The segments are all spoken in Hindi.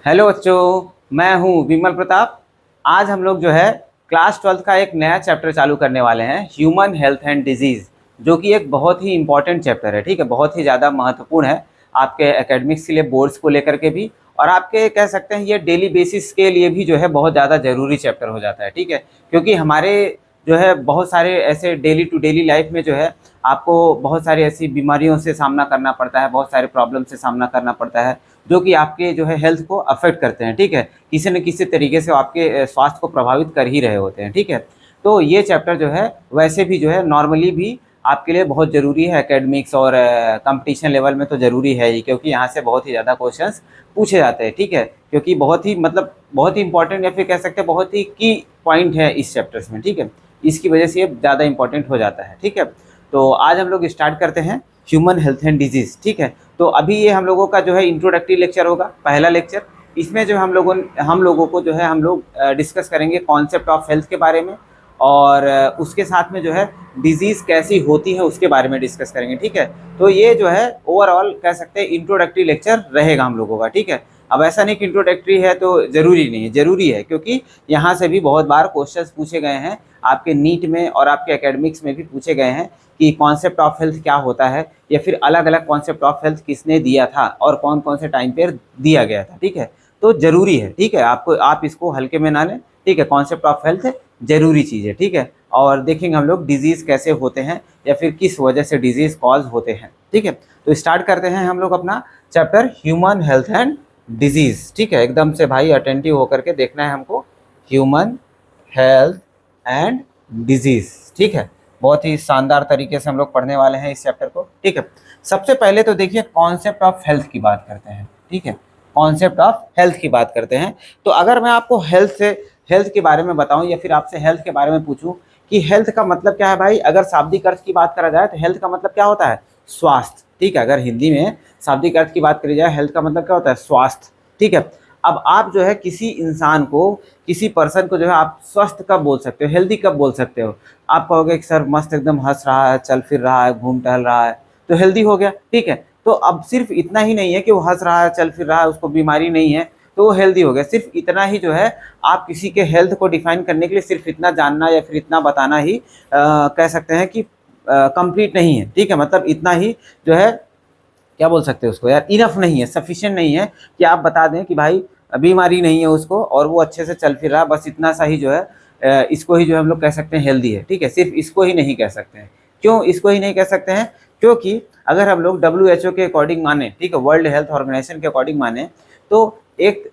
हेलो बच्चों, मैं हूं विमल प्रताप। आज हम लोग जो है क्लास 12th का एक नया चैप्टर चालू करने वाले हैं, ह्यूमन हेल्थ एंड डिजीज़, जो कि एक बहुत ही इंपॉर्टेंट चैप्टर है। ठीक है, बहुत ही ज़्यादा महत्वपूर्ण है आपके एकेडमिक्स के लिए, बोर्ड्स को लेकर के भी, और आपके कह सकते हैं ये डेली बेसिस के लिए भी जो है बहुत ज़्यादा ज़रूरी चैप्टर हो जाता है। ठीक है, क्योंकि हमारे जो है बहुत सारे ऐसे डेली टू डेली लाइफ में जो है आपको बहुत सारी ऐसी बीमारियों से सामना करना पड़ता है, बहुत सारे प्रॉब्लम से सामना करना पड़ता है, जो कि आपके जो है हेल्थ को अफेक्ट करते हैं। ठीक है, किसी न किसी तरीके से आपके स्वास्थ्य को प्रभावित कर ही रहे होते हैं। ठीक है, तो ये चैप्टर जो है वैसे भी जो है नॉर्मली भी आपके लिए बहुत ज़रूरी है। एकेडमिक्स और कंपटीशन लेवल में तो ज़रूरी है ही, क्योंकि यहाँ से बहुत ही ज़्यादा क्वेश्चंस पूछे जाते हैं। ठीक है, क्योंकि बहुत ही मतलब बहुत ही इंपॉर्टेंट या फिर कह सकते हैं बहुत ही की पॉइंट है इस चैप्टर्स में। ठीक है, इसकी वजह से ये ज़्यादा इंपॉर्टेंट हो जाता है। ठीक है, तो आज हम लोग स्टार्ट करते हैं ह्यूमन हेल्थ एंड डिजीज़। ठीक है, तो अभी ये हम लोगों का जो है इंट्रोडक्टरी लेक्चर होगा, पहला लेक्चर। इसमें जो हम लोगों को जो है हम लोग डिस्कस करेंगे कॉन्सेप्ट ऑफ हेल्थ के बारे में, और उसके साथ में जो है डिजीज़ कैसी होती है उसके बारे में डिस्कस करेंगे। ठीक है, तो ये जो है ओवरऑल कह सकते हैं इंट्रोडक्टरी लेक्चर रहेगा हम लोगों का। ठीक है, अब ऐसा नहीं कि इंट्रोडक्टरी है तो ज़रूरी नहीं है, ज़रूरी है, क्योंकि यहाँ से भी बहुत बार क्वेश्चंस पूछे गए हैं आपके नीट में और आपके एकेडमिक्स में भी पूछे गए हैं कि कॉन्सेप्ट ऑफ हेल्थ क्या होता है, या फिर अलग अलग कॉन्सेप्ट ऑफ हेल्थ किसने दिया था और कौन कौन से टाइम पर दिया गया था। ठीक है, तो ज़रूरी है। ठीक है, आपको आप इसको हल्के में ना लें। ठीक है, कॉन्सेप्ट ऑफ हेल्थ ज़रूरी चीज़ है। ठीक है, और देखेंगे हम लोग डिजीज़ कैसे होते हैं या फिर किस वजह से डिजीज़ कॉज होते हैं। ठीक है, तो स्टार्ट करते हैं हम लोग अपना chapter human health and disease. ठीक है, एकदम से भाई अटेंटिव होकर के देखना है हमको, ह्यूमन हेल्थ एंड डिजीज़। ठीक है, बहुत ही शानदार तरीके से हम लोग पढ़ने वाले हैं इस चैप्टर को। ठीक है, सबसे पहले तो देखिए कॉन्सेप्ट ऑफ हेल्थ की बात करते हैं। ठीक है, कॉन्सेप्ट ऑफ हेल्थ की बात करते हैं। तो अगर मैं आपको हेल्थ के बारे में बताऊं या फिर आपसे हेल्थ के बारे में पूछूं कि हेल्थ का मतलब क्या है भाई, अगर शाब्दिक अर्थ की बात करा जाए तो हेल्थ का मतलब क्या होता है? स्वास्थ्य। ठीक है, अगर हिंदी में शाब्दिक अर्थ की बात करी जाए हेल्थ का मतलब क्या होता है? स्वास्थ्य। ठीक है, अब आप जो है किसी इंसान को, किसी पर्सन को जो है आप स्वस्थ कब बोल सकते हो, हेल्दी कब बोल सकते हो? आप कहोगे कि सर मस्त एकदम हंस रहा है, चल फिर रहा है, घूम टहल रहा है, तो हेल्दी हो गया। ठीक है, तो अब सिर्फ इतना ही नहीं है कि वो हंस रहा है, चल फिर रहा है, उसको बीमारी नहीं है, तो वो हेल्दी हो गया। सिर्फ इतना ही जो है आप किसी के हेल्थ को डिफाइन करने के लिए सिर्फ इतना जानना या फिर इतना बताना ही कह सकते हैं कि कंप्लीट नहीं है। ठीक है, मतलब इतना ही जो है क्या बोल सकते हैं उसको यार, इनफ नहीं है, सफिशिएंट नहीं है कि आप बता दें कि भाई बीमारी नहीं है उसको और वो अच्छे से चल फिर रहा, बस इतना सा ही जो है इसको ही जो है हम लोग कह सकते हैं हेल्दी है। ठीक है, सिर्फ इसको ही नहीं कह सकते हैं। क्यों इसको ही नहीं कह सकते हैं? क्योंकि अगर हम लोग WHO के अकॉर्डिंग माने, ठीक है, वर्ल्ड हेल्थ ऑर्गेनाइजेशन के अकॉर्डिंग माने, तो एक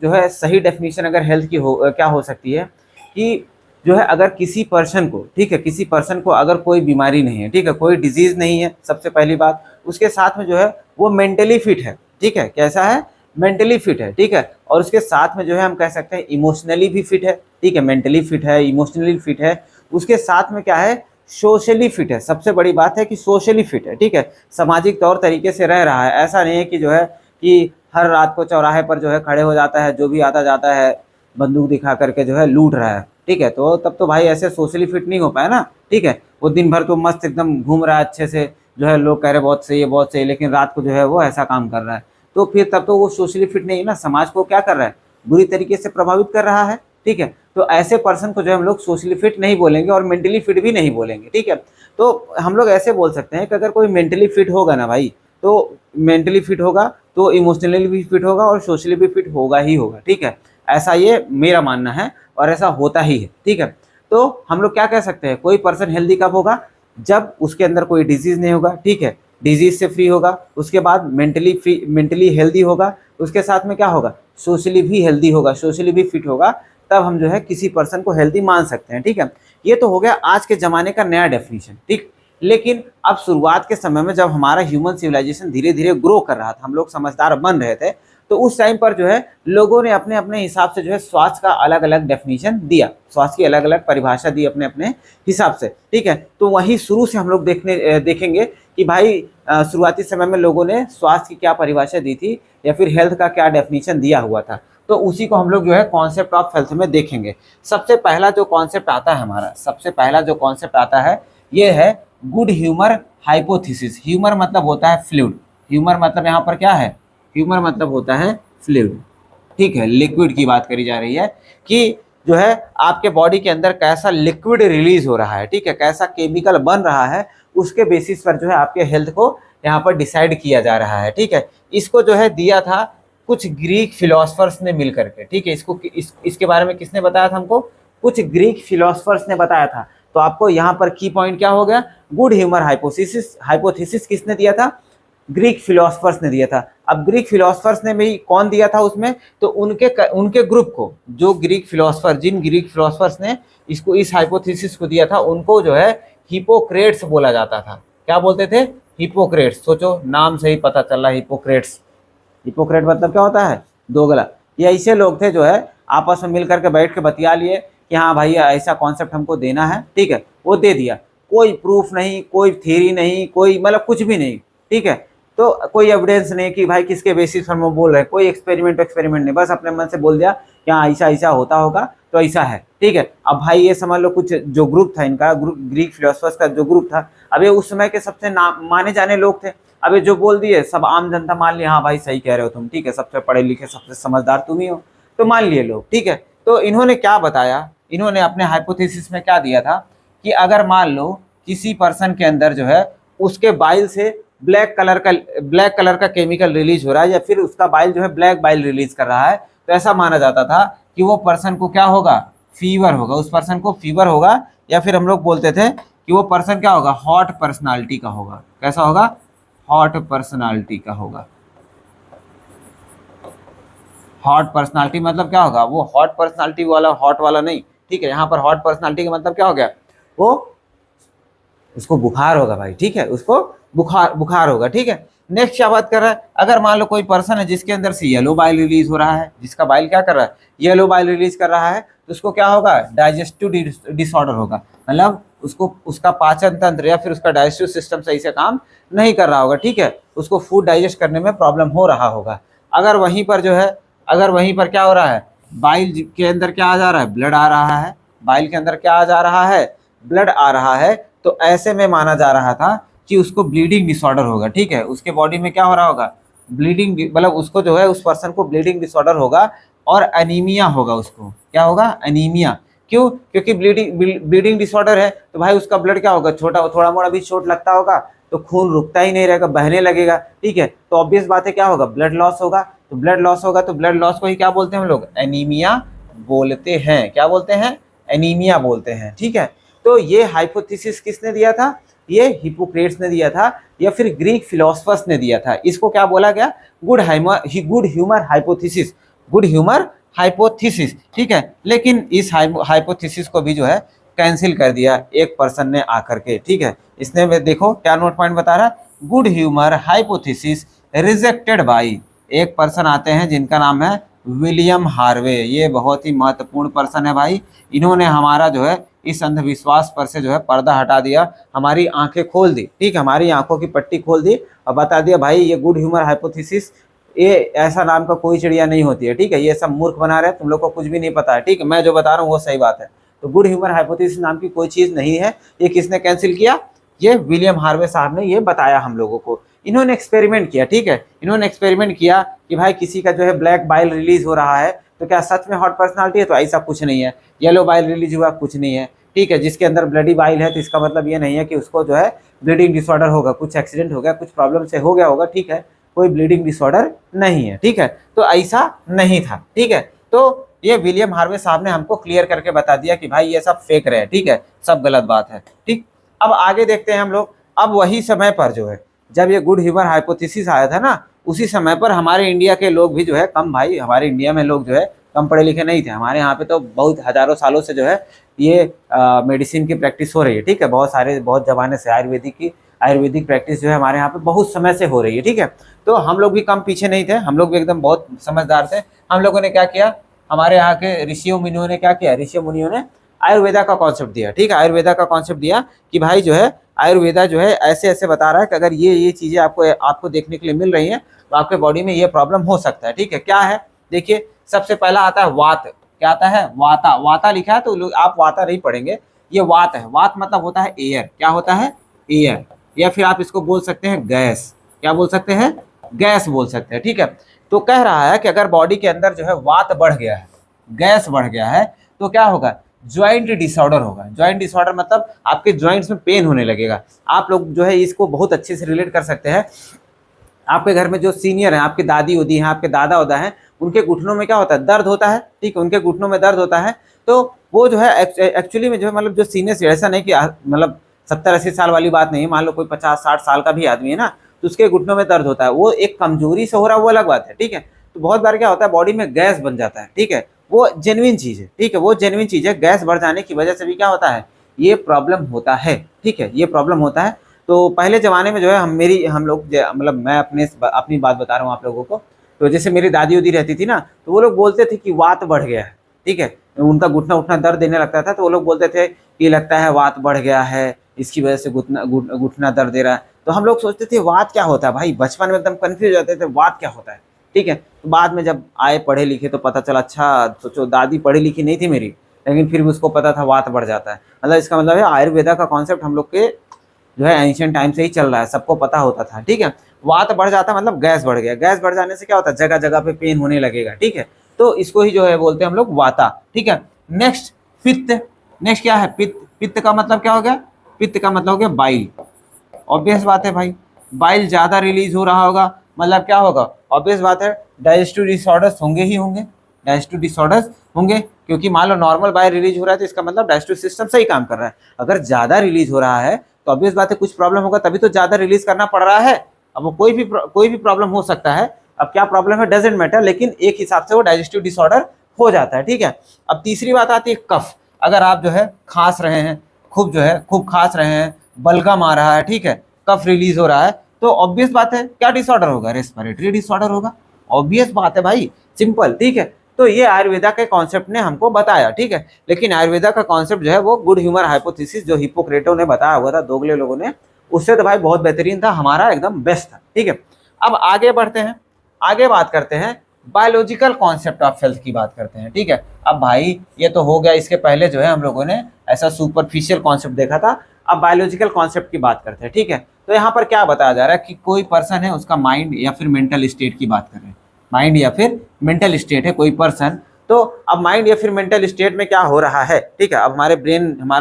जो है सही डेफिनेशन अगर हेल्थ की क्या हो सकती है कि जो है अगर किसी पर्सन को, ठीक है, किसी पर्सन को अगर कोई बीमारी नहीं है, ठीक है, कोई डिजीज़ नहीं है, सबसे पहली बात, उसके साथ में जो है वो मेंटली फिट है। ठीक है, कैसा है? मेंटली फिट है। ठीक है, और उसके साथ में जो है हम कह सकते हैं इमोशनली भी फिट है। ठीक है, मेंटली फिट है, इमोशनली फिट है, उसके साथ में क्या है? सोशली फिट है। सबसे बड़ी बात है कि सोशली फिट है। ठीक है, सामाजिक तौर तरीके से रह रहा है, ऐसा नहीं है कि जो है कि हर रात को चौराहे पर जो है खड़े हो जाता है, जो भी आता जाता है बंदूक दिखा करके जो है लूट रहा है। ठीक है, तो तब तो भाई ऐसे सोशली फिट नहीं हो पाया ना। ठीक है, वो दिन भर तो मस्त एकदम घूम रहा है अच्छे से, जो है लोग कह रहे बहुत सही है बहुत सही, लेकिन रात को जो है वो ऐसा काम कर रहा है, तो फिर तब तो वो सोशली फिट नहीं है ना, समाज को क्या कर रहा है? बुरी तरीके से प्रभावित कर रहा है। ठीक है, तो ऐसे पर्सन को जो है हम लोग सोशली फिट नहीं बोलेंगे और मेंटली फिट भी नहीं बोलेंगे। ठीक है, तो हम लोग ऐसे बोल सकते हैं कि अगर कोई मेंटली फिट होगा ना भाई, तो मेंटली फिट होगा तो इमोशनली भी फिट होगा और सोशली भी फिट होगा ही होगा। ठीक है, ऐसा ये मेरा मानना है और ऐसा होता ही है। ठीक है, तो हम लोग क्या कह सकते हैं, कोई पर्सन हेल्दी कब होगा? जब उसके अंदर कोई डिजीज़ नहीं होगा। ठीक है, डिजीज़ से फ्री होगा, उसके बाद मेंटली हेल्दी होगा, उसके साथ में क्या होगा? सोशली भी हेल्दी होगा, सोशली भी फिट होगा, तब हम जो है किसी पर्सन को हेल्दी मान सकते हैं। ठीक है, ये तो हो गया आज के ज़माने का नया डेफिनेशन। ठीक, लेकिन अब शुरुआत के समय में जब हमारा ह्यूमन सिविलाइजेशन धीरे धीरे ग्रो कर रहा था, हम लोग समझदार बन रहे थे, तो उस टाइम पर जो है लोगों ने अपने अपने हिसाब से जो है स्वास्थ्य का अलग अलग डेफिनेशन दिया, स्वास्थ्य की अलग अलग परिभाषा दी अपने अपने हिसाब से। ठीक है, तो वहीं शुरू से हम लोग देखेंगे कि भाई शुरुआती समय में लोगों ने स्वास्थ्य की क्या परिभाषा दी थी या फिर हेल्थ का क्या डेफिनेशन दिया हुआ था, तो उसी को हम लोग जो है कॉन्सेप्ट ऑफ हेल्थ में देखेंगे। सबसे पहला जो कॉन्सेप्ट आता है हमारा, सबसे पहला जो कॉन्सेप्ट आता है ये है गुड ह्यूमर हाइपोथेसिस। ह्यूमर मतलब होता है फ्लूइड, ह्यूमर मतलब यहाँ पर क्या है? ह्यूमर मतलब होता है फ्लूइड। ठीक है, लिक्विड की बात करी जा रही है कि जो है आपके बॉडी के अंदर कैसा लिक्विड रिलीज हो रहा है, ठीक है, कैसा केमिकल बन रहा है, उसके बेसिस पर जो है आपके हेल्थ को यहाँ पर डिसाइड किया जा रहा है, ठीक है। इसको जो है दिया था कुछ ग्रीक फिलोसफर्स ने मिल करके, ठीक है। इसके बारे में किसने बताया था हमको? कुछ ग्रीक फिलोसफर्स ने बताया था। तो आपको यहाँ पर की पॉइंट क्या हो गया? गुड ह्यूमर हाइपोथेसिस किसने दिया था? ग्रीक फिलोसफर्स ने दिया था। अब ग्रीक फिलोसफर्स ने भी कौन दिया था उसमें? तो उनके ग्रुप को, जो जिन ग्रीक फिलोसफर्स ने इस हाइपोथेसिस को दिया था, उनको जो है हिपोक्रेट्स बोला जाता था। क्या बोलते थे? हिपोक्रेट्स। सोचो, नाम से ही पता चल रहा है हिपोक्रेट्स। हिपोक्रेट मतलब क्या होता है? दोगला। ये ऐसे लोग थे जो है आपस में मिल करके बैठ के बतिया लिए कि हाँ भाई ऐसा कॉन्सेप्ट हमको देना है, ठीक है, वो दे दिया। कोई प्रूफ नहीं, कोई थ्योरी नहीं, कोई मतलब कुछ भी नहीं, ठीक है। तो कोई एविडेंस नहीं कि भाई किसके बेसिस पर वो बोल रहे हैं, कोई एक्सपेरिमेंट नहीं, बस अपने मन से बोल दिया कि हाँ ऐसा ऐसा होता होगा तो ऐसा है, ठीक है। अब भाई ये समझ लो कुछ जो ग्रुप था इनका, ग्रीक फिलोसफर्स का जो ग्रुप था, अब ये उस समय के सबसे माने जाने लोग थे। अब ये जो बोल दिए सब आम जनता मान लिया, हाँ भाई सही कह रहे हो तुम, ठीक है, सबसे पढ़े लिखे सबसे समझदार तुम ही हो, तो मान लिए लोग, ठीक है। तो इन्होंने क्या बताया? इन्होंने अपने हाइपोथेसिस में क्या दिया था कि अगर मान लो किसी पर्सन के अंदर जो है उसके बाइल से ब्लैक कलर का केमिकल रिलीज हो रहा है, या फिर उसका बाइल जो है ब्लैक बाइल रिलीज कर रहा है, तो ऐसा माना जाता था कि वो पर्सन को क्या होगा? फीवर होगा, उस पर्सन को फीवर होगा, या फिर हम लोग बोलते थे कि वो पर्सन क्या होगा? हॉट पर्सनालिटी का होगा। कैसा होगा? हॉट पर्सनालिटी का होगा। हॉट पर्सनालिटी मतलब क्या होगा? वो हॉट पर्सनालिटी वाला, हॉट वाला नहीं, ठीक है। यहाँ पर हॉट पर्सनालिटी का मतलब क्या हो गया? वो उसको बुखार होगा भाई, ठीक है, उसको बुखार होगा, ठीक है। नेक्स्ट क्या बात कर रहा है? अगर मान लो कोई पर्सन है जिसके अंदर से येलो बाइल रिलीज हो रहा है, जिसका बाइल क्या कर रहा है? येलो बाइल रिलीज कर रहा है, तो उसको क्या होगा? डाइजेस्टिव डिसऑर्डर होगा, मतलब उसको उसका पाचन तंत्र या फिर उसका डाइजेस्टिव सिस्टम सही से काम नहीं कर रहा होगा, ठीक है, उसको फूड डाइजेस्ट करने में प्रॉब्लम हो रहा होगा। अगर वहीं पर जो है, अगर वहीं पर क्या हो रहा है? बाइल के अंदर क्या आ जा रहा है? ब्लड आ रहा है। बाइल के अंदर क्या आ जा रहा है? ब्लड आ रहा है। तो ऐसे में माना जा रहा था कि उसको ब्लीडिंग डिसऑर्डर होगा, ठीक है, उसके बॉडी में क्या हो रहा होगा? ब्लीडिंग, मतलब उसको जो है उस पर्सन को ब्लीडिंग डिसऑर्डर होगा और एनीमिया होगा। उसको क्या होगा? एनीमिया। क्यों? क्योंकि ब्लीडिंग डिसऑर्डर है तो भाई उसका ब्लड क्या होगा? छोटा, थोड़ा मोड़ा भी चोट लगता होगा तो खून रुकता ही नहीं रहेगा, बहने लगेगा, ठीक है। तो ऑब्वियस बात है क्या होगा? ब्लड लॉस होगा। तो ब्लड लॉस होगा तो ब्लड लॉस को ही क्या बोलते हैं हम लोग? एनीमिया बोलते हैं। क्या बोलते हैं? एनीमिया बोलते हैं, ठीक है। तो ये हाइपोथेसिस किसने दिया था? ये हिपोक्रेट्स ने दिया था, या फिर ग्रीक फिलोसफर्स ने दिया था। इसको क्या बोला गया? Good humour hypothesis. Good humour hypothesis, ठीक है। लेकिन इस हाइपोथेसिस को भी जो है कैंसिल कर दिया एक पर्सन ने आकर के, ठीक है। इसने देखो क्या नोट पॉइंट बता रहा है? Good humour hypothesis rejected by, एक पर्सन आते हैं जिनका नाम है विलियम हार्वे। ये बहुत ही महत्वपूर्ण पर्सन है भाई। इन्होंने हमारा जो है इस अंधविश्वास पर से जो है पर्दा हटा दिया, हमारी आंखें खोल दी, ठीक है, हमारी आंखों की पट्टी खोल दी और बता दिया भाई ये गुड ह्यूमर हाइपोथेसिस, ये ऐसा नाम का कोई चिड़िया नहीं होती है, ठीक है, ये सब मूर्ख बना रहे हैं, तुम लोग को कुछ भी नहीं पता है, ठीक है, मैं जो बता रहा हूँ वो सही बात है। तो गुड ह्यूमर हाइपोथेसिस नाम की कोई चीज़ नहीं है। ये किसने कैंसिल किया? ये विलियम हार्वे साहब ने ये बताया हम लोगों को। इन्होंने एक्सपेरिमेंट किया, ठीक है, इन्होंने एक्सपेरिमेंट किया कि भाई किसी का जो है ब्लैक बाइल रिलीज हो रहा है तो क्या सच में हॉट पर्सनालिटी है? तो ऐसा कुछ नहीं है। येलो बाइल रिलीज हुआ, कुछ नहीं है, ठीक है। जिसके अंदर ब्लडी बाइल है तो इसका मतलब ये नहीं है कि उसको जो है ब्लीडिंग डिसऑर्डर होगा, कुछ एक्सीडेंट हो गया, कुछ प्रॉब्लम से हो गया होगा, ठीक है, कोई ब्लीडिंग डिसऑर्डर नहीं है, ठीक है। तो ऐसा नहीं था, ठीक है। तो ये विलियम हार्वे साहब ने हमको क्लियर करके बता दिया कि भाई ये सब फेक रहे, ठीक है, सब गलत बात है, ठीक। अब आगे देखते हैं हम लोग। अब वही समय पर जो है जब ये गुड ह्यूमर हाइपोथेसिस आया था ना, उसी समय पर हमारे इंडिया के लोग भी जो है कम, भाई हमारे इंडिया में लोग जो है कम पढ़े लिखे नहीं थे। हमारे यहाँ पे तो बहुत हजारों सालों से जो है ये मेडिसिन की प्रैक्टिस हो रही है, ठीक है, बहुत ज़माने से आयुर्वेदिक प्रैक्टिस जो है हमारे यहाँ पे बहुत समय से हो रही है, ठीक है। तो हम लोग भी कम पीछे नहीं थे, हम लोग भी एकदम बहुत समझदार थे। हम लोगों ने क्या किया? हमारे यहाँ के ऋषियों मुनियों ने क्या किया? ऋषियों मुनियों ने आयुर्वेदा का कॉन्सेप्ट दिया, ठीक है, आयुर्वेदा का कॉन्सेप्ट दिया कि भाई जो है आयुर्वेदा जो है ऐसे ऐसे बता रहा है कि अगर ये चीज़ें आपको देखने के लिए मिल रही हैं तो आपके बॉडी में ये प्रॉब्लम हो सकता है, ठीक है। क्या है? देखिए, सबसे पहला आता है वात। क्या आता है? वाता। वाता लिखा है तो आप वाता नहीं पढ़ेंगे, ये वात है। वात मतलब होता है एयर। क्या होता है? एयर। या फिर आप इसको बोल सकते हैं गैस। क्या बोल सकते हैं? गैस बोल सकते हैं, ठीक है। तो कह रहा है कि अगर बॉडी के अंदर जो है वात बढ़ गया है, गैस बढ़ गया है, तो क्या होगा, ज्वाइंट डिसऑर्डर होगा। ज्वाइंट डिसऑर्डर मतलब आपके ज्वाइंट्स में पेन होने लगेगा। आप लोग जो है इसको बहुत अच्छे से रिलेट कर सकते हैं। आपके घर में जो सीनियर हैं, आपके दादी उदी हैं, आपके दादा उदा हैं, उनके घुटनों में क्या होता है, दर्द होता है, ठीक है, उनके घुटनों में दर्द होता है। तो वो जो है एक्चुअली में जो है मतलब जो सीनियर से, ऐसा नहीं कि मतलब 70-80 साल वाली बात नहीं है, मान लो कोई 50-60 साल का भी आदमी है ना, तो उसके घुटनों में दर्द होता है, वो एक कमजोरी से हो रहा है, वो अलग बात है, ठीक है। तो बहुत बार क्या होता है, बॉडी में गैस बन जाता है, ठीक है, वो जेन्युइन चीज़ है, ठीक है, वो जेन्युइन चीज़ है। गैस बढ़ जाने की वजह से भी क्या होता है, ये प्रॉब्लम होता है, ठीक है, ये प्रॉब्लम होता है। तो पहले ज़माने में जो है हम लोग मतलब मैं अपनी बात बता रहा हूँ आप लोगों को। तो जैसे मेरी दादी उदी रहती थी ना, तो वो लोग बोलते थे कि वात बढ़ गया है, ठीक है, उनका घुटना उठना दर्द देने लगता था, तो वो लोग बोलते थे कि लगता है वात बढ़ गया है, इसकी वजह से घुटना दर्द दे रहा है। तो हम लोग सोचते थे वात क्या होता है भाई, बचपन में एकदम कन्फ्यूज हो जाते थे, वात क्या होता है, ठीक है। तो बाद में जब आए पढ़े लिखे तो पता चला, अच्छा सोचो दादी पढ़ी लिखी नहीं थी मेरी, लेकिन फिर भी उसको पता था वात बढ़ जाता है। मतलब इसका मतलब है आयुर्वेदा का कॉन्सेप्ट हम लोग के जो है एंशिएंट टाइम से ही चल रहा है, सबको पता होता था, ठीक है। वात बढ़ जाता मतलब गैस बढ़ गया, गैस बढ़ जाने से क्या होता है, जगह जगह पे पेन होने लगेगा, ठीक है। तो इसको ही जो है बोलते हैं हम लोग वाता, ठीक है। नेक्स्ट पित्त। नेक्स्ट क्या है, पित्त। पित्त का मतलब क्या हो गया, पित्त का मतलब हो गया बाइल। ऑब्वियस बात है भाई, बाइल ज़्यादा रिलीज हो रहा होगा, मतलब क्या होगा, ऑब्वियस बात है डाइजेस्टिव डिसऑर्डर्स होंगे ही होंगे, डाइजेस्टिव डिसऑर्डर्स होंगे, क्योंकि मान लो नॉर्मल बाइल रिलीज हो रहा है तो इसका मतलब डाइजेस्टिव सिस्टम सही काम कर रहा है। अगर ज़्यादा रिलीज हो रहा है तो ऑब्वियस बात है कुछ प्रॉब्लम होगा, तभी तो ज़्यादा रिलीज करना पड़ रहा है। अब वो कोई भी प्रॉब्लम हो सकता है, अब क्या प्रॉब्लम है डजेंट मैटर, लेकिन एक हिसाब से वो डाइजेस्टिव डिसऑर्डर हो जाता है, ठीक है। अब तीसरी बात आती है कफ। अगर आप जो है खांस रहे हैं, खूब खांस रहे हैं, बलगम आ रहा है, ठीक है, कफ रिलीज हो रहा है, तो ऑब्वियस बात है क्या डिसऑर्डर होगा, रेस्पिरेटरी डिसऑर्डर होगा। ऑब्वियस बात है भाई, सिंपल, ठीक है। तो ये आयुर्वेदा के कॉन्सेप्ट ने हमको बताया, ठीक है। लेकिन आयुर्वेदा का कॉन्सेप्ट जो है वो गुड ह्यूमर हाइपोथेसिस जो हिप्पोक्रेटो ने बताया हुआ था, दोगले लोगों ने, उससे तो भाई बहुत बेहतरीन था, हमारा एकदम बेस्ट था, ठीक है। अब आगे बढ़ते हैं, आगे बात करते हैं बायोलॉजिकल कॉन्सेप्ट ऑफ हेल्थ की बात करते हैं, ठीक है। अब भाई ये तो हो गया, इसके पहले जो है हम लोगों ने ऐसा सुपरफिशियल कॉन्सेप्ट देखा था। अब बायोलॉजिकल कॉन्सेप्ट की बात करते हैं, ठीक है। तो यहाँ पर क्या बताया जा रहा है कि कोई पर्सन है, उसका माइंड या फिर मेंटल स्टेट की बात कर रहे हैं, माइंड या फिर मेंटल स्टेट है कोई पर्सन। तो अब माइंड या फिर मेंटल स्टेट में क्या हो रहा है, ठीक है। अब हमारा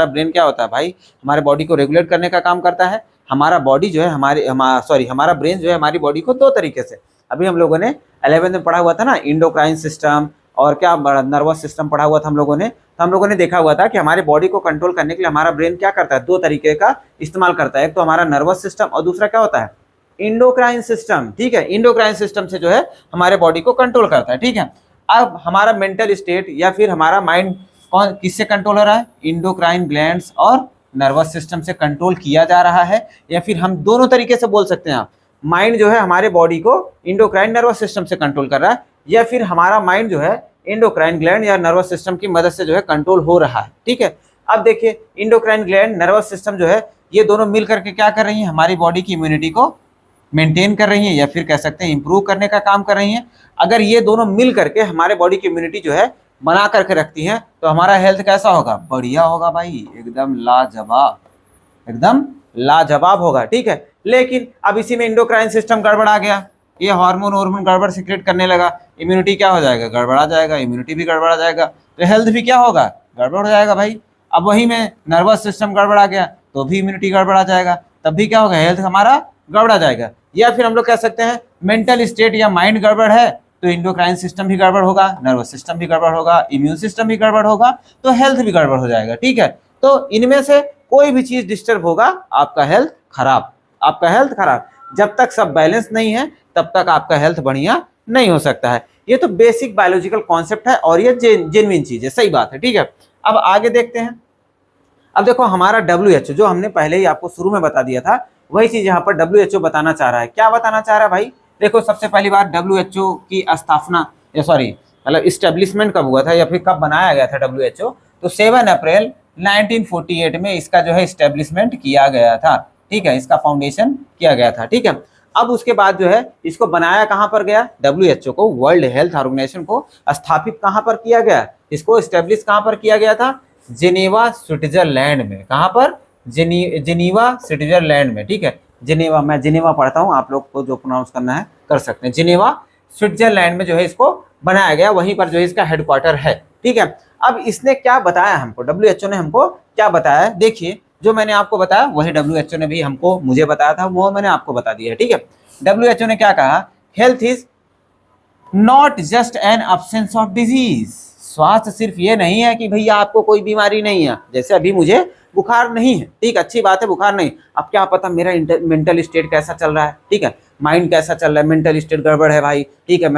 ब्रेन क्या होता है भाई, हमारे बॉडी को रेगुलेट करने का काम करता है। हमारा बॉडी जो है हमारा ब्रेन जो है हमारी बॉडी को दो तरीके से, अभी हम लोगों ने 11th में पढ़ा हुआ था ना, इंडोक्राइन सिस्टम और क्या नर्वस सिस्टम पढ़ा हुआ था हम लोगों ने। तो हम लोगों ने देखा हुआ था कि हमारे बॉडी को कंट्रोल करने के लिए हमारा ब्रेन क्या करता है, दो तरीके का इस्तेमाल करता है। एक तो हमारा नर्वस सिस्टम और दूसरा क्या होता है, इंडोक्राइन सिस्टम, ठीक है। इंडोक्राइन सिस्टम से जो है हमारे बॉडी को कंट्रोल करता है, ठीक है। अब हमारा मेंटल स्टेट या फिर हमारा माइंड कौन किससे कंट्रोल हो रहा है, इंडोक्राइन ग्लैंड्स और नर्वस सिस्टम से कंट्रोल किया जा रहा है। या फिर हम दोनों तरीके से बोल सकते हैं आप, माइंड जो है हमारे बॉडी को इंडोक्राइन नर्वस सिस्टम से कंट्रोल कर रहा है, या फिर हमारा माइंड जो है इंडोक्राइन ग्लैंड या नर्वस सिस्टम की मदद से जो है कंट्रोल हो रहा है, ठीक है। अब देखिए इंडोक्राइन ग्लैंड नर्वस सिस्टम जो है ये दोनों मिल करके क्या कर रही है, हमारी बॉडी की इम्यूनिटी को मेंटेन कर रही हैं, या फिर कह सकते हैं इंप्रूव करने का काम कर रही हैं। अगर ये दोनों मिल करके हमारे बॉडी की इम्यूनिटी जो है बना करके रखती हैं, तो हमारा हेल्थ कैसा होगा, बढ़िया होगा भाई, एकदम लाजवाब, एकदम लाजवाब होगा, ठीक है। लेकिन अब इसी में इंडोक्राइन सिस्टम गड़बड़ा गया, ये हार्मोन गड़बड़ सीक्रेट करने लगा, इम्यूनिटी क्या हो जाएगा, गड़बड़ा जाएगा, इम्यूनिटी भी गड़बड़ा जाएगा, तो हेल्थ भी क्या होगा, गड़बड़ हो जाएगा भाई। अब वही में नर्वस सिस्टम गड़बड़ा गया तो भी इम्यूनिटी गड़बड़ा जाएगा, तब भी क्या होगा, हेल्थ हमारा गड़बड़ा जाएगा। या फिर हम लोग कह सकते हैं मेंटल स्टेट या माइंड गड़बड़ है तो इंडोक्राइन सिस्टम भी गड़बड़ होगा, नर्वस सिस्टम भी गड़बड़ होगा, इम्यून सिस्टम भी गड़बड़ होगा, तो हेल्थ भी गड़बड़ हो जाएगा, ठीक है। तो इनमें से कोई भी चीज डिस्टर्ब होगा, आपका हेल्थ खराब, आपका हेल्थ खराब। जब तक सब बैलेंस नहीं है तब तक आपका हेल्थ बढ़िया नहीं हो सकता है। ये तो बेसिक बायोलॉजिकल कॉन्सेप्ट है और ये जेन्युइन चीज है, सही बात है, ठीक है। अब आगे देखते हैं। अब देखो हमारा WHO जो हमने पहले ही आपको शुरू में बता दिया था, वही चीज यहाँ पर WHO बताना चाह रहा है। क्या बताना चाह रहा है भाई, देखो सबसे पहली बार WHO की स्थापना मतलब इस्टेब्लिशमेंट कब हुआ था या फिर कब बनाया गया था WHO, तो 7 अप्रैल 1948 में इसका जो है इस्टेब्लिशमेंट किया गया था, ठीक है, इसका फाउंडेशन किया गया था, ठीक है। अब उसके बाद जो है इसको बनाया कहाँ पर गया, WHO को, वर्ल्ड हेल्थ ऑर्गेनाइजेशन को स्थापित कहाँ पर किया गया, इसको इस्टेब्लिश कहाँ पर किया गया था, जेनेवा स्विट्जरलैंड में। कहाँ पर, जेनीवा स्विट्जरलैंड में, ठीक है। जेनेवा, मैं जेनेवा पढ़ता हूँ, आप लोग को जो प्रोनाउंस करना है कर सकते हैं, जेनेवा स्विट्जरलैंड में जो है इसको बनाया गया, वहीं पर जो है इसका हेडक्वार्टर है, ठीक है। अब इसने क्या बताया हमको, WHO ने हमको क्या बताया, देखिए जो मैंने आपको बताया वही WHO ने भी हमको मुझे बताया था, वो मैंने आपको बता दिया है, ठीक है। WHO ने क्या कहा, health is not just an absence of disease. स्वास्थ्य सिर्फ ये नहीं है कि भैया आपको कोई बीमारी नहीं है, जैसे अभी मुझे बुखार नहीं है, ठीक, अच्छी बात है बुखार नहीं, अब क्या पता मेरा मेंटल स्टेट कैसा चल रहा है, ठीक है, माइंड कैसा चल रहा है, मेंटल स्टेट गड़बड़ है भाई, ठीक है,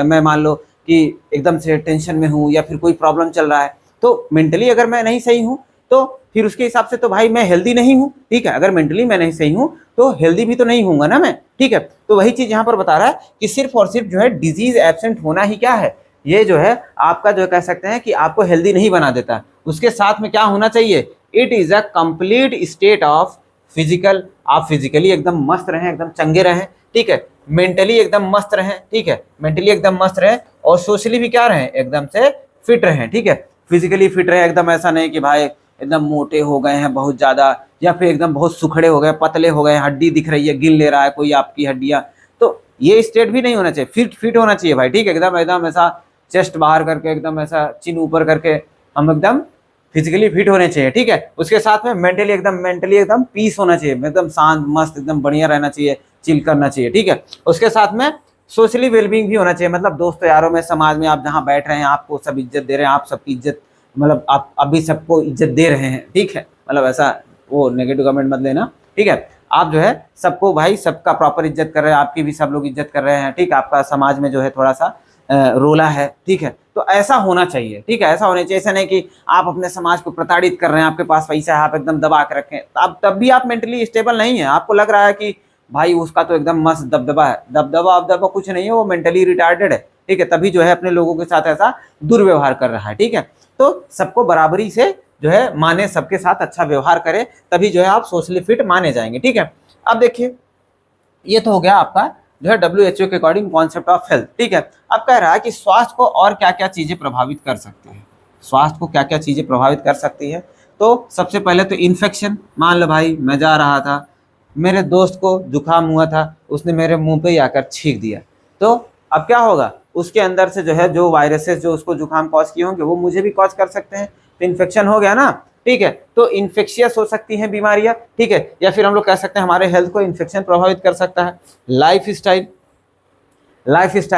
मैं मान लो कि एकदम से टेंशन में हूँ या फिर कोई प्रॉब्लम चल रहा है, तो मेंटली अगर मैं नहीं सही हूँ तो फिर उसके हिसाब से तो भाई मैं हेल्दी नहीं हूँ, ठीक है, अगर मेंटली मैं नहीं सही हूँ तो हेल्दी भी तो नहीं होऊंगा ना मैं, ठीक है। तो वही चीज यहाँ पर बता रहा है कि सिर्फ और सिर्फ जो है डिजीज एब्सेंट होना ही क्या है, ये जो है आपका जो कह सकते हैं कि आपको हेल्दी नहीं बना देता, उसके साथ में क्या होना चाहिए, it is a complete state of physical, आप फिजिकली एकदम मस्त रहें, एकदम चंगे रहें, ठीक है, मेंटली एकदम मस्त रहें, ठीक है, मेंटली एकदम मस्त रहें, और सोशली भी क्या रहें, एकदम से फिट रहें, ठीक है, फिजिकली फिट रहें, एकदम ऐसा नहीं कि भाई एकदम मोटे हो गए हैं बहुत ज़्यादा, या फिर एकदम बहुत सुखड़े हो गए, पतले हो गए, हड्डी दिख रही है, गिन ले रहा है कोई आपकी हड्डियाँ, तो ये स्टेट भी नहीं होना चाहिए, फिट होना चाहिए भाई, ठीक है, एकदम एकदम ऐसा चेस्ट बाहर करके, एकदम ऐसा चिन ऊपर करके हम एकदम फिजिकली फिट होने चाहिए, ठीक है। उसके साथ में मेंटली एकदम पीस होना चाहिए, एकदम शांत मस्त एकदम बढ़िया रहना चाहिए, चिल करना चाहिए, ठीक है। उसके साथ में सोशली वेलबींग भी होना चाहिए, मतलब दोस्तों यारों में, समाज में आप जहाँ बैठ रहे हैं आपको सब इज्जत दे रहे हैं, आप सबकी इज्जत, मतलब आप अभी सबको इज्जत दे रहे हैं, ठीक है, मतलब ऐसा वो नेगेटिव कमेंट मत लेना, ठीक है। आप जो है सबको भाई सबका प्रॉपर इज्जत कर रहे हैं, आपकी भी सब लोग इज्जत कर रहे हैं, ठीक, आपका समाज में जो है थोड़ा सा रोला है, ठीक है, तो ऐसा होना चाहिए, ठीक है, ऐसा होना चाहिए, ऐसा नहीं कि आप अपने समाज को प्रताड़ित कर रहे हैं, आपके पास पैसा है आप एकदम दबा के रखें, तब भी आप मेंटली स्टेबल नहीं है, आपको लग रहा है कि भाई उसका तो एकदम मस्त दबदबा है, दबदबा कुछ नहीं है, वो मेंटली रिटार्डेड है, ठीक है, तभी जो है अपने लोगों के साथ ऐसा दुर्व्यवहार कर रहा है, ठीक है। तो सबको बराबरी से जो है माने, सबके साथ अच्छा व्यवहार करें, तभी जो है आप सोशली फिट माने जाएंगे, ठीक है। अब देखिए ये तो हो गया आपका जो है WHO के अकॉर्डिंग कॉन्सेप्ट ऑफ हेल्थ, ठीक है। अब कह रहा है कि स्वास्थ्य को और क्या क्या चीज़ें प्रभावित कर सकती है, स्वास्थ्य को क्या क्या चीज़ें प्रभावित कर सकती है, तो सबसे पहले तो इन्फेक्शन, मान लो भाई मैं जा रहा था, मेरे दोस्त को जुकाम हुआ था, उसने मेरे मुंह पे ही आकर छींक दिया, तो अब क्या होगा, उसके अंदर से जो है जो वायरसेस जो उसको जुकाम कॉज किए होंगे वो मुझे भी कॉज कर सकते हैं, तो इन्फेक्शन हो गया ना, ठीक है। तो इन्फेक्शियस हो सकती हैं बीमारियां, ठीक है, या फिर हम लोग कह सकते हैं हमारे हेल्थ को इन्फेक्शन प्रभावित कर सकता है। लाइफ स्टाइल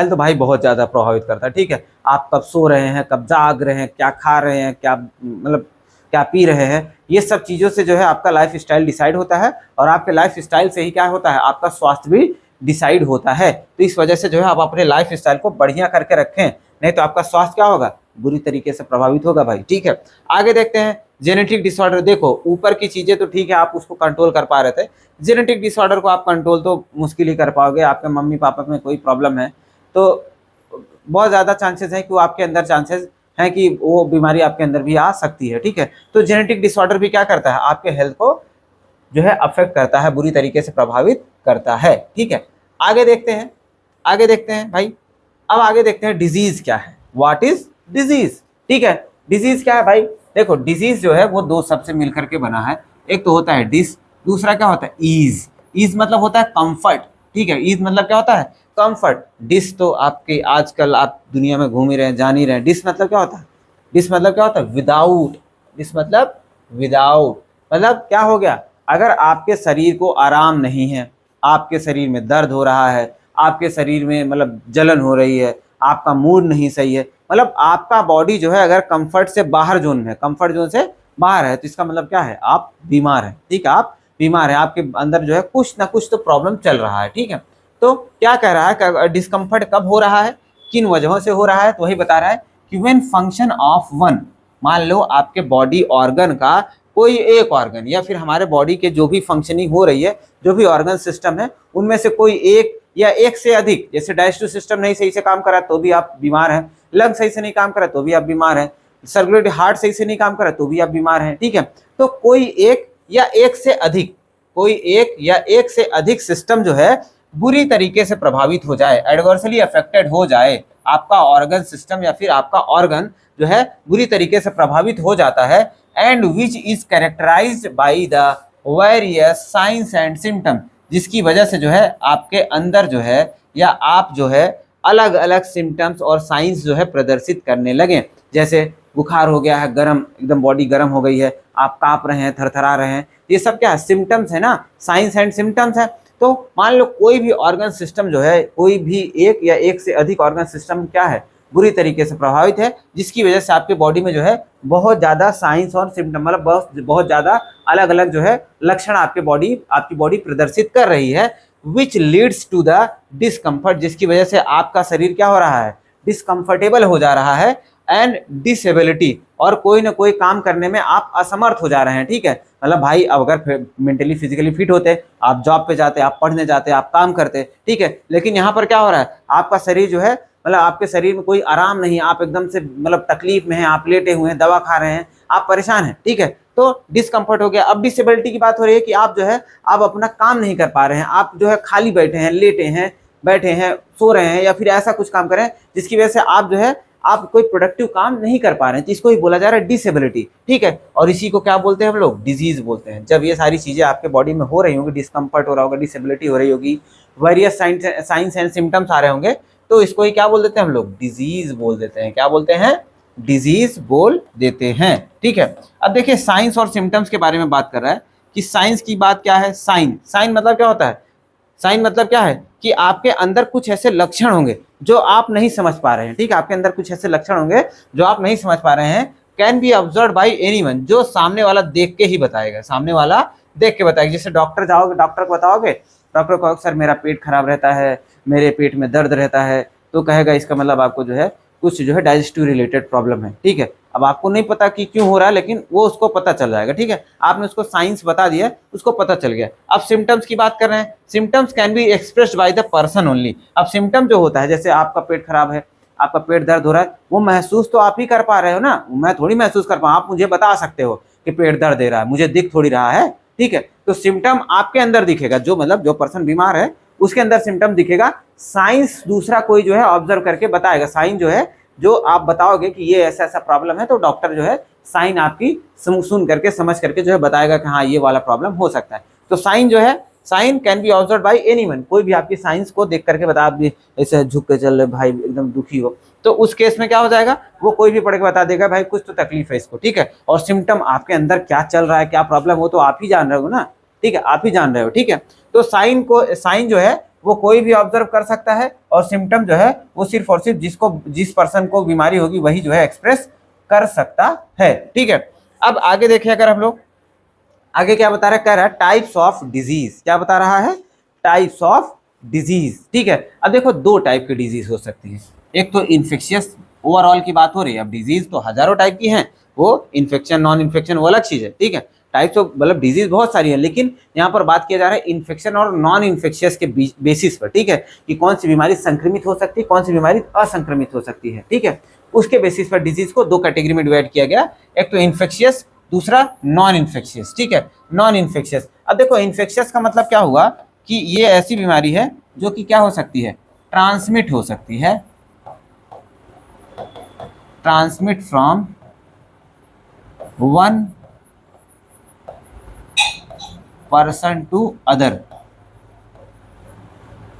तो भाई बहुत ज़्यादा प्रभावित करता है, ठीक है, आप कब सो रहे हैं, कब जाग रहे हैं, क्या खा रहे हैं, क्या मतलब क्या पी रहे हैं, ये सब चीज़ों से जो है आपका लाइफ स्टाइल डिसाइड होता है, और आपके लाइफ स्टाइल से ही क्या होता है, आपका स्वास्थ्य भी डिसाइड होता है। तो इस वजह से जो है आप अपने लाइफ स्टाइल को बढ़िया करके रखें, नहीं तो आपका स्वास्थ्य क्या होगा, बुरी तरीके से प्रभावित होगा भाई, ठीक है। आगे देखते हैं जेनेटिक डिसऑर्डर, देखो ऊपर की चीज़ें तो ठीक है आप उसको कंट्रोल कर पा रहे थे, जेनेटिक डिसऑर्डर को आप कंट्रोल तो मुश्किल ही कर पाओगे, आपके मम्मी पापा में कोई प्रॉब्लम है तो बहुत ज़्यादा चांसेस हैं कि वो आपके अंदर चांसेस हैं कि वो बीमारी आपके अंदर भी आ सकती है, ठीक है। तो जेनेटिक डिसऑर्डर भी क्या करता है, आपके हेल्थ को जो है अफेक्ट करता है, बुरी तरीके से प्रभावित करता है, ठीक है। आगे देखते हैं भाई, अब आगे देखते हैं डिजीज क्या है, व्हाट इज डिजीज, ठीक है। डिजीज क्या है भाई, देखो डिजीज जो है वो दो शब्द से मिलकर के बना है, एक तो होता है डिस, दूसरा क्या होता है ईज। ईज मतलब होता है कंफर्ट, ठीक है, ईज मतलब क्या होता है, कंफर्ट। डिस तो आपके आजकल आप दुनिया में घूम ही रहे हैं, जान ही रहे हैं, डिस मतलब क्या होता है, डिस मतलब क्या होता है, विदाउट, डिस मतलब विदाउट, मतलब क्या हो गया, अगर आपके शरीर को आराम नहीं है, आपके शरीर में दर्द हो रहा है, आपके शरीर में मतलब जलन हो रही है, आपका मूड नहीं सही है, मतलब आपका बॉडी जो है अगर कंफर्ट से बाहर जोन है, कंफर्ट जोन से बाहर है, तो इसका मतलब क्या है, आप बीमार हैं, ठीक है, आप बीमार हैं, आपके अंदर जो है कुछ ना कुछ तो प्रॉब्लम चल रहा है, ठीक है। तो क्या कह रहा है, डिस्कम्फर्ट कब हो रहा है, किन वजहों से हो रहा है, तो वही बता रहा है कि व्हेन फंक्शन ऑफ वन, मान लो आपके बॉडी ऑर्गन का कोई एक ऑर्गन, या फिर हमारे बॉडी के जो भी फंक्शनिंग हो रही है, जो भी ऑर्गन सिस्टम है, उनमें से कोई एक या एक से अधिक, जैसे डाइजेस्टिव सिस्टम नहीं सही से काम करा तो भी आप बीमार हैं, लंग सही से नहीं काम करा तो भी आप बीमार हैं, सर्कुलेटरी हार्ट सही से नहीं काम करा तो भी आप बीमार हैं, ठीक है। तो कोई एक या एक से अधिक, कोई एक या एक से अधिक सिस्टम जो है बुरी तरीके से प्रभावित हो जाए, एडवर्सली अफेक्टेड हो जाए, आपका ऑर्गन सिस्टम या फिर आपका ऑर्गन जो है बुरी तरीके से प्रभावित हो जाता है, and which is characterised by the various signs and symptom, जिसकी वजह से जो है आपके अंदर जो है या आप जो है अलग अलग सिम्टम्स और साइंस जो है प्रदर्शित करने लगे। जैसे बुखार हो गया है, गर्म, एकदम बॉडी गर्म हो गई है, आप कांप रहे हैं, थरथरा रहे हैं, ये सब क्या है, सिम्टम्स है ना, साइंस एंड सिम्टम्स है। तो मान लो कोई भी ऑर्गन सिस्टम जो है, कोई भी एक या एक से अधिक ऑर्गन सिस्टम क्या है, बुरी तरीके से प्रभावित है, जिसकी वजह से आपके बॉडी में जो है बहुत ज़्यादा साइंस और सिम्टम, मतलब बहुत ज़्यादा अलग अलग जो है लक्षण आपकी बॉडी प्रदर्शित कर रही है, which leads to the discomfort, जिसकी वजह से आपका शरीर क्या हो रहा है, डिस्कम्फर्टेबल हो जा रहा है, एंड डिसेबिलिटी, और कोई ना कोई काम करने में आप असमर्थ हो जा रहे हैं। ठीक है, मतलब भाई अब अगर मेंटली फिजिकली फिट होते, आप जॉब पे जाते, आप पढ़ने जाते, आप काम करते, ठीक है, लेकिन यहाँ पर क्या हो रहा है, आपका शरीर जो है, मतलब आपके शरीर में कोई आराम नहीं है, आप एकदम से मतलब तकलीफ में हैं, आप लेटे हुए हैं, दवा खा रहे हैं, आप परेशान हैं। ठीक है, तो डिस्कम्फर्ट हो गया। अब डिसेबिलिटी की बात हो रही है कि आप जो है आप अपना काम नहीं कर पा रहे हैं, आप जो है खाली बैठे हैं, लेटे हैं, बैठे हैं, सो रहे हैं, या फिर ऐसा कुछ काम कर रहे हैं जिसकी वजह से आप जो है आप कोई प्रोडक्टिव काम नहीं कर पा रहे हैं, तो इसको ही बोला जा रहा है डिसेबिलिटी। ठीक है, और इसी को क्या बोलते हैं हम लोग, डिजीज बोलते हैं। जब ये सारी चीजें आपके बॉडी में हो रही होंगी, डिस्कम्फर्ट हो रहा होगा, डिसेबिलिटी हो रही होगी, वेरियस साइंस एंड सिम्टम्स आ रहे होंगे, तो इसको ही क्या बोल देते हैं हम लोग, डिजीज बोल देते हैं। क्या बोलते हैं, डिजीज बोल देते हैं। ठीक है, अब देखिए साइंस और सिम्टम्स के बारे में बात कर रहा है कि साइंस की बात क्या है, साइन मतलब क्या होता है, साइन मतलब क्या है कि आपके अंदर कुछ ऐसे लक्षण होंगे जो आप नहीं समझ पा रहे हैं। ठीक है, आपके अंदर कुछ ऐसे लक्षण होंगे जो आप नहीं समझ पा रहे हैं, can be observe by anyone, जो सामने वाला देख के ही बताएगा, सामने वाला देख के बताएगा। जैसे डॉक्टर जाओगे, डॉक्टर को बताओगे, डॉक्टर को सर मेरा पेट खराब रहता है, मेरे पेट में दर्द रहता है, तो कहेगा इसका मतलब आपको जो है कुछ जो है डाइजेस्टिव रिलेटेड प्रॉब्लम है। ठीक है, अब आपको नहीं पता कि क्यों हो रहा है, लेकिन वो उसको पता चल जाएगा। ठीक है, आपने उसको साइंस बता दिया, उसको पता चल गया। अब सिम्टम्स की बात कर रहे हैं, symptoms can be expressed by the person only. अब सिम्टम जो होता है, जैसे आपका पेट खराब है, आपका पेट दर्द हो रहा है, वो महसूस तो आप ही कर पा रहे हो ना, मैं थोड़ी महसूस कर पाऊँ। आप मुझे बता सकते हो कि पेट दर्द दे रहा है, मुझे दिख थोड़ी रहा है। ठीक है, तो सिम्टम आपके अंदर दिखेगा, जो मतलब जो पर्सन बीमार है उसके अंदर सिम्टम दिखेगा। साइंस दूसरा कोई जो है ऑब्जर्व करके बताएगा। साइन जो है, जो आप बताओगे कि ये ऐसा ऐसा प्रॉब्लम है, तो डॉक्टर जो है साइन आपकी सुन करके समझ करके जो है बताएगा कि हाँ ये वाला प्रॉब्लम हो सकता है। तो साइन जो है, sign can be observe by anyone, कोई भी आपकी साइंस को देख करके बता, आप भी ऐसे झुक के चल रहे भाई, एकदम दुखी हो, तो उस केस में क्या हो जाएगा, वो कोई भी पढ़ के बता देगा भाई कुछ तो तकलीफ है इसको। ठीक है, और सिम्टम आपके अंदर क्या चल रहा है, क्या प्रॉब्लम हो, तो आप ही जान रहे हो ना। ठीक है, आप ही जान रहे हो। ठीक है, तो साइन जो है वो कोई भी ऑब्जर्व कर सकता है, और सिम्टम जो है वो सिर्फ और सिर्फ जिस पर्सन को बीमारी होगी वही जो है एक्सप्रेस कर सकता है। ठीक है, अब आगे देखिए, अगर हम लोग आगे क्या बता रहा है, कह रहा है टाइप्स ऑफ डिजीज। क्या बता रहा है, टाइप्स ऑफ डिजीज। ठीक है, अब देखो दो टाइप की डिजीज हो सकती है, एक तो इन्फेक्शियस, ओवरऑल की बात हो रही है। अब डिजीज तो हजारों टाइप की हैं, वो इन्फेक्शन नॉन इन्फेक्शन वो अलग चीज है। ठीक है, टाइप्स ऑफ मतलब डिजीज बहुत सारी है, लेकिन यहाँ पर बात किया जा रहा है इन्फेक्शन और नॉन इन्फेक्शियस के बेसिस पर। ठीक है, कि कौन सी बीमारी संक्रमित हो सकती है, कौन सी बीमारी असंक्रमित हो सकती है। ठीक है, उसके बेसिस पर डिजीज को दो कैटेगरी में डिवाइड किया गया, एक तो इन्फेक्शियस, दूसरा नॉन इन्फेक्शियस। ठीक है, नॉन इन्फेक्शियस। अब देखो इन्फेक्शियस का मतलब क्या हुआ कि ये ऐसी बीमारी है जो कि क्या हो सकती है, ट्रांसमिट हो सकती है, transmit from one person to other,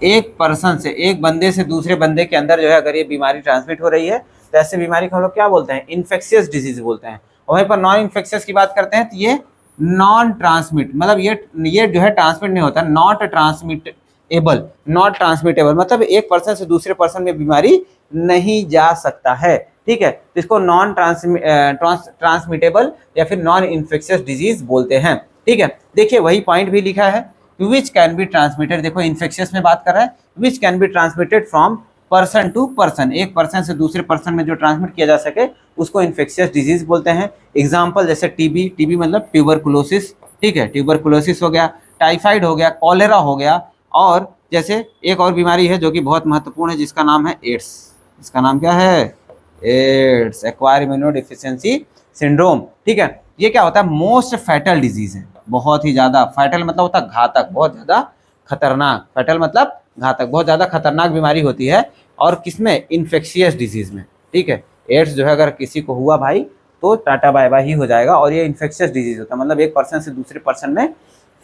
एक पर्सन से, एक बंदे से दूसरे बंदे के अंदर जो है अगर ये बीमारी ट्रांसमिट हो रही है, तो ऐसे बीमारी को हम लोग क्या बोलते हैं, इन्फेक्शियस डिजीज बोलते हैं। वहीं पर नॉन इन्फेक्शियस की बात करते हैं तो ये नॉन ट्रांसमिट, मतलब ये जो है ट्रांसमिट नहीं होता, नॉट ट्रांसमिटेबल, नॉट ट्रांसमिटेबल मतलब एक पर्सन से दूसरे पर्सन में बीमारी नहीं जा सकता है। ठीक है, तो इसको नॉन ट्रांसमिटेबल या फिर नॉन इन्फेक्शियस डिजीज बोलते हैं। ठीक है, देखिए वही पॉइंट भी लिखा है, विच कैन बी ट्रांसमिटेड, देखो इन्फेक्शियस में बात कर रहा है, which can be transmitted from person to person, एक पर्सन से दूसरे पर्सन में जो ट्रांसमिट किया जा सके उसको इन्फेक्शियस डिजीज बोलते हैं। एग्जाम्पल जैसे टीबी, टीबी मतलब ट्यूबरकुलोसिस। ठीक है, ट्यूबरकुलोसिस हो गया, टाइफाइड हो गया, कॉलेरा हो गया, और जैसे एक और बीमारी है जो कि बहुत महत्वपूर्ण है जिसका नाम है एड्स। इसका नाम क्या है, एड्स, एक्वायर्ड इम्यूनोडेफिशिएंसी सिंड्रोम। ठीक है, ये क्या होता है, मोस्ट फैटल डिजीज है, बहुत ही ज्यादा, फैटल मतलब होता है घातक, बहुत ज्यादा खतरनाक, फैटल मतलब घातक, बहुत ज्यादा खतरनाक बीमारी होती है, और किसमें, इन्फेक्शियस डिजीज में। ठीक है, एड्स जो है अगर किसी को हुआ भाई तो टाटा बाय बाय ही हो जाएगा, और ये इन्फेक्शियस डिजीज होता है, मतलब एक पर्सन से दूसरे पर्सन में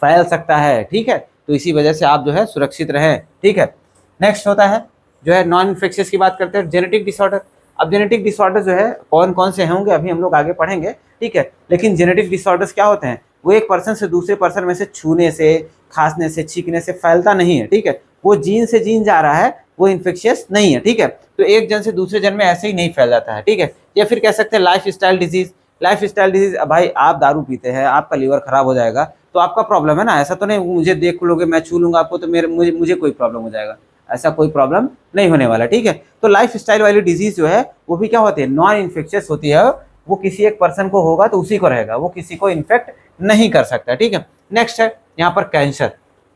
फैल सकता है। ठीक है, तो इसी वजह से आप जो है सुरक्षित रहें। ठीक है, नेक्स्ट होता है जो है नॉन इन्फेक्शियस की बात करते हैं, जेनेटिक डिसऑर्डर। अब जेनेटिक डिसऑर्डर जो है कौन कौन से होंगे अभी हम लोग आगे पढ़ेंगे, ठीक है। लेकिन जेनेटिक डिसऑर्डर्स क्या होते हैं, वो एक पर्सन से दूसरे पर्सन में से छूने से, खांसने से, छींकने से फैलता नहीं है, ठीक है। वो जीन से जीन जा रहा है, वो इन्फेक्शियस नहीं है, ठीक है। तो एक जन से दूसरे जन में ऐसे ही नहीं फैल जाता है, ठीक है। या फिर कह सकते हैं life style disease. Life style disease, भाई आप दारू पीते हैं, आपका लीवर खराब हो जाएगा तो आपका प्रॉब्लम है ना, ऐसा तो नहीं मुझे देख लोगे, मैं छू लूंगा आपको तो मुझे कोई प्रॉब्लम हो जाएगा, ऐसा कोई प्रॉब्लम नहीं होने वाला, ठीक है। तो लाइफ स्टाइल वाली डिजीज जो है वो भी क्या होती है, नॉन इन्फेक्शियस होती है। वो किसी एक पर्सन को होगा तो उसी को रहेगा, वो किसी को इन्फेक्ट नहीं कर सकता, ठीक है। नेक्स्ट है यहाँ पर कैंसर।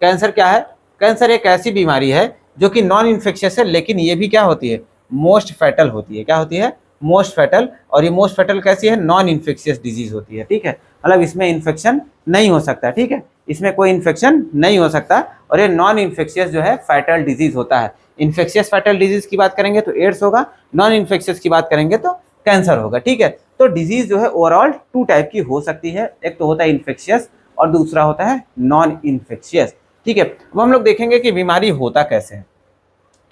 कैंसर क्या है, कैंसर एक ऐसी बीमारी है जो कि नॉन इन्फेक्शियस है, लेकिन ये भी क्या होती है, मोस्ट फैटल होती है। क्या होती है, मोस्ट फैटल। और ये मोस्ट फैटल कैसी है, नॉन इन्फेक्शियस डिजीज होती है, ठीक है। मतलब इसमें इन्फेक्शन नहीं हो सकता, ठीक है, इसमें कोई इन्फेक्शन नहीं हो सकता। और ये नॉन इन्फेक्शियस जो है फैटल डिजीज होता है। इन्फेक्शियस फैटल डिजीज की बात करेंगे तो एड्स होगा, नॉन इन्फेक्शियस की बात करेंगे तो कैंसर होगा, ठीक है। तो डिजीज जो है ओवरऑल 2 टाइप की हो सकती है, एक तो होता है इन्फेक्शियस और दूसरा होता है नॉन इन्फेक्शियस, ठीक है। अब हम लोग देखेंगे कि बीमारी होता कैसे है,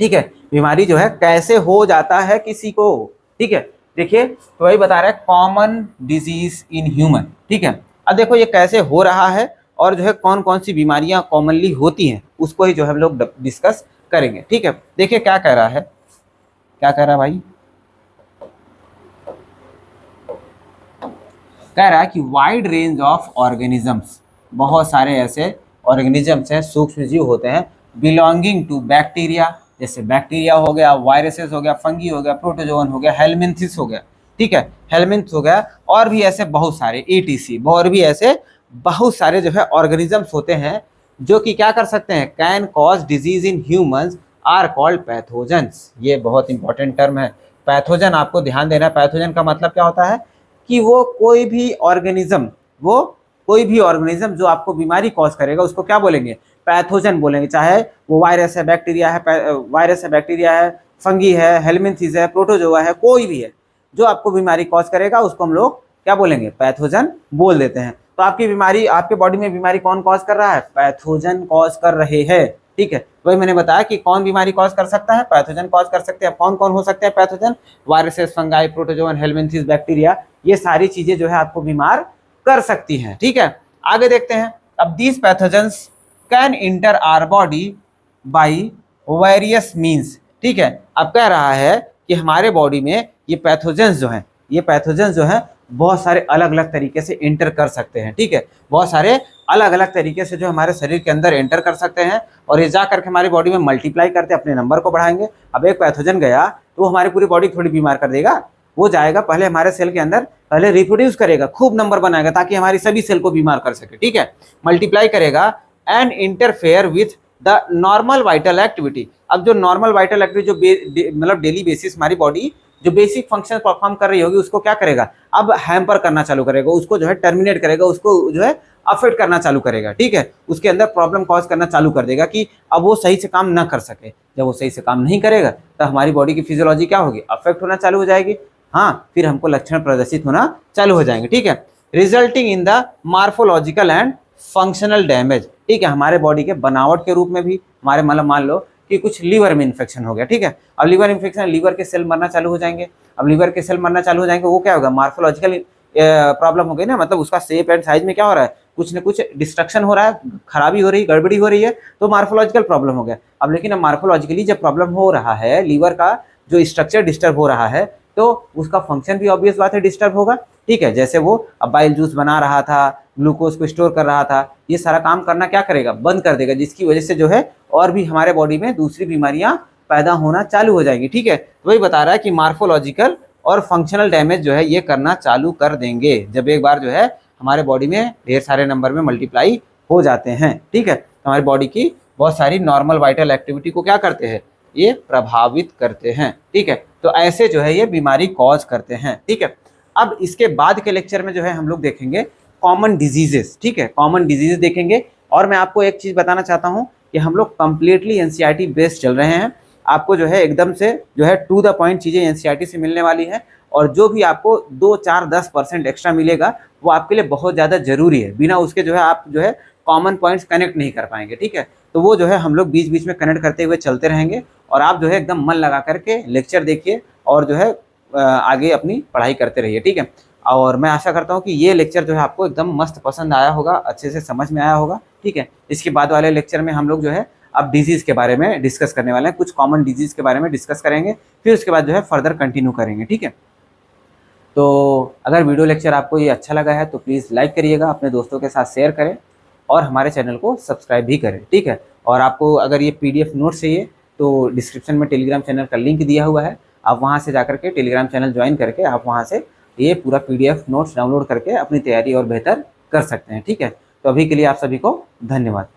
ठीक है। बीमारी जो है कैसे हो जाता है किसी को, ठीक है। देखिए तो वही बता रहा है, कॉमन डिजीज इन ह्यूमन, ठीक है। अब देखो ये कैसे हो रहा है और जो है कौन कौन सी बीमारियां कॉमनली होती हैं उसको ही जो हम लोग डिस्कस करेंगे, ठीक है। देखिए क्या कह रहा है, क्या कह रहा है भाई, कह रहा है कि वाइड रेंज ऑफ ऑर्गेनिजम्स, बहुत सारे ऐसे ऑर्गेनिजम्स हैं, सूक्ष्म जीव होते हैं, बिलोंगिंग टू बैक्टीरिया, जैसे बैक्टीरिया हो गया, वायरसेस हो गया, फंगी हो गया, प्रोटोजोन हो गया, हेलमिंथिस हो गया, ठीक है, हेलमिंथ हो गया, और भी ऐसे बहुत सारे ETC, और भी ऐसे बहुत सारे जो है ऑर्गेनिजम्स होते हैं जो कि क्या कर सकते हैं, can cause disease in humans are called pathogens. ये बहुत इंपॉर्टेंट टर्म है, पैथोजन, आपको ध्यान देना है। पैथोजन का मतलब क्या होता है कि वो कोई भी ऑर्गेनिज्म, वो कोई भी ऑर्गेनिज्म जो आपको बीमारी कॉज करेगा उसको क्या बोलेंगे, पैथोजन बोलेंगे। चाहे वो वायरस है, बैक्टीरिया है, वायरस है, बैक्टीरिया है, फंगी है, हेलमिंथिस है, प्रोटोजोआ है, कोई भी है जो आपको बीमारी कॉज करेगा उसको हम लोग क्या बोलेंगे, पैथोजन बोल देते हैं। तो आपकी बीमारी, आपके बॉडी में बीमारी कौन कॉज कर रहा है, पैथोजन कॉज कर रहे हैं, ठीक है। वही मैंने बताया कि कौन बीमारी कॉज कर सकता है, पैथोजन कॉज कर सकते हैं। कौन कौन हो सकते हैं pathogen, viruses, fungi, protozoan, helminths, bacteria, ये सारी चीजें जो है आपको बीमार कर सकती हैं, ठीक है। आगे देखते हैं। अब these pathogens can enter our body by various means, ठीक है। अब कह रहा है कि हमारे बॉडी में ये पैथोजेंस जो हैं, ये पैथोजेंस जो हैं बहुत सारे अलग अलग तरीके से एंटर कर सकते हैं, ठीक है। बहुत सारे अलग अलग तरीके से जो हमारे शरीर के अंदर एंटर कर सकते हैं और ये जा करके हमारी बॉडी में मल्टीप्लाई करते हैं, अपने नंबर को बढ़ाएंगे। अब एक पैथोजन गया तो वो हमारी पूरी बॉडी थोड़ी बीमार कर देगा, वो जाएगा पहले हमारे सेल के अंदर, पहले रिप्रोड्यूस करेगा, खूब नंबर बनाएगा ताकि हमारी सभी सेल को बीमार कर सके, ठीक है। मल्टीप्लाई करेगा and interfere with the normal vital activity. अब जो नॉर्मल वाइटल एक्टिविटी जो मतलब डेली बेसिस हमारी बॉडी जो बेसिक फंक्शन परफॉर्म कर रही होगी उसको क्या करेगा, अब हैम्पर करना चालू करेगा, उसको जो है टर्मिनेट करेगा, उसको जो है अफेक्ट करना चालू करेगा, ठीक है। उसके अंदर प्रॉब्लम कॉज करना चालू कर देगा कि अब वो सही से काम ना कर सके। जब वो सही से काम नहीं करेगा तो हमारी बॉडी की फिजियोलॉजी क्या होगी, अफेक्ट होना चालू हो जाएगी, हाँ, फिर हमको लक्षण प्रदर्शित होना चालू हो जाएंगे, ठीक है। Resulting in the morphological and functional damage, ठीक है। हमारे बॉडी के बनावट के रूप में भी हमारे, मतलब मान लो कि कुछ लीवर में इन्फेक्शन हो गया, ठीक है। अब लीवर इन्फेक्शन, लीवर के सेल मरना चालू हो जाएंगे। अब लीवर के सेल मरना चालू हो जाएंगे, वो क्या होगा, मार्फोलॉजिकल प्रॉब्लम हो गई ना, मतलब उसका शेप एंड साइज में क्या हो रहा है, कुछ न कुछ डिस्ट्रक्शन हो रहा है, खराबी हो रही है, गड़बड़ी हो रही है, तो मार्फोलॉजिकल प्रॉब्लम हो गया। अब लेकिन अब मार्फोलॉजिकली जब प्रॉब्लम हो रहा है, लीवर का जो स्ट्रक्चर डिस्टर्ब हो रहा है तो उसका फंक्शन भी ऑब्वियस बात है डिस्टर्ब होगा, ठीक है। जैसे वो अब बाइल जूस बना रहा था, ग्लूकोज को स्टोर कर रहा था, ये सारा काम करना क्या करेगा, बंद कर देगा, जिसकी वजह से जो है और भी हमारे बॉडी में दूसरी बीमारियां पैदा होना चालू हो जाएंगी, ठीक है। तो वही बता रहा है कि मार्फोलॉजिकल और फंक्शनल डैमेज जो है ये करना चालू कर देंगे जब एक बार जो है हमारे बॉडी में ढेर सारे नंबर में मल्टीप्लाई हो जाते हैं, ठीक है। तो हमारी बॉडी की बहुत सारी नॉर्मल वाइटल एक्टिविटी को क्या करते हैं, ये प्रभावित करते हैं, ठीक है। तो ऐसे जो है ये बीमारी कॉज करते हैं, ठीक है। अब इसके बाद के लेक्चर में जो है हम लोग देखेंगे कॉमन डिजीजेस, ठीक है, कॉमन डिजीजेस देखेंगे। और मैं आपको एक चीज़ बताना चाहता हूँ कि हम लोग कम्प्लीटली एनसीईआरटी बेस्ड चल रहे हैं। आपको जो है एकदम से जो है टू द पॉइंट चीज़ें एनसीईआरटी से मिलने वाली है, और जो भी आपको 2, 4, 10% एक्स्ट्रा मिलेगा वो आपके लिए बहुत ज़्यादा जरूरी है। बिना उसके जो है आप जो है कॉमन पॉइंट्स कनेक्ट नहीं कर पाएंगे, ठीक है। तो वो जो है हम लोग बीच बीच में कनेक्ट करते हुए चलते रहेंगे, और आप जो है एकदम मन लगा करके लेक्चर देखिए और जो है आगे अपनी पढ़ाई करते रहिए, ठीक है। और मैं आशा करता हूँ कि ये लेक्चर जो है आपको एकदम मस्त पसंद आया होगा, अच्छे से समझ में आया होगा, ठीक है। इसके बाद वाले लेक्चर में हम लोग जो है अब डिजीज़ के बारे में डिस्कस करने वाले हैं, कुछ कॉमन डिजीज़ के बारे में डिस्कस करेंगे, फिर उसके बाद जो है फर्दर कंटिन्यू करेंगे, ठीक है। तो अगर वीडियो लेक्चर आपको ये अच्छा लगा है तो प्लीज़ लाइक करिएगा, अपने दोस्तों के साथ शेयर करें और हमारे चैनल को सब्सक्राइब भी करें, ठीक है। और आपको अगर ये PDF नोट्स चाहिए तो डिस्क्रिप्शन में टेलीग्राम चैनल का लिंक दिया हुआ है, आप वहाँ से जाकर के टेलीग्राम चैनल ज्वाइन करके आप वहाँ से ये पूरा PDF नोट्स डाउनलोड करके अपनी तैयारी और बेहतर कर सकते हैं, ठीक है। तो अभी के लिए आप सभी को धन्यवाद।